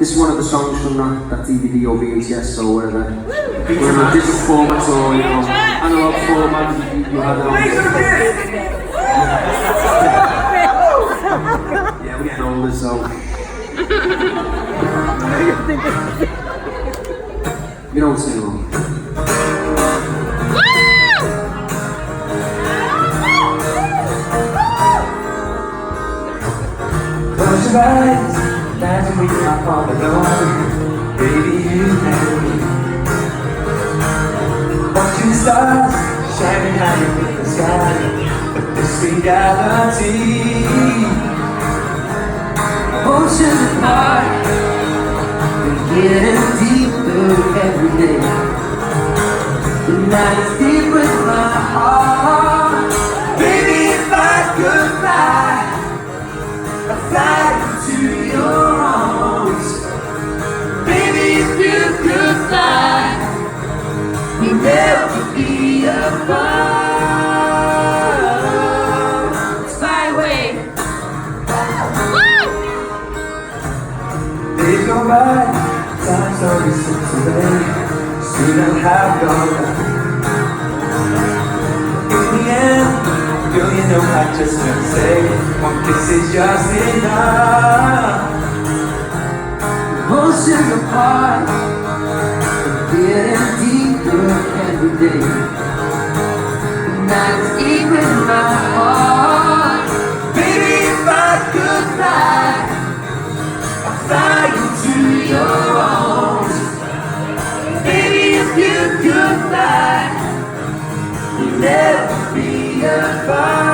This is one of the songs from that DVD or VHS or whatever. We're in a digital format or, you know, analog format. You have it on. Yeah, we're getting older, so. You don't sing along. Close your eyes, imagine we are all alone. Baby, you and me. Watching the stars shining high in the sky, but this reality. Oceans apart, we're getting deeper every day. The night is deep with my heart. Baby, if I could fly, I'd fly into your arms. Baby, if you could fly, we'd never be apart. Let's fly away. Days go by, time slowly slips away. Soon I'll have gone back. In the end, girl, you know I just can't say one kiss is just enough. Oceans apart, getting deeper every day. The night is deep in my heart. Baby, if I could fly, I'd fly into your arms. Baby, if you could fly, we'd never be apart.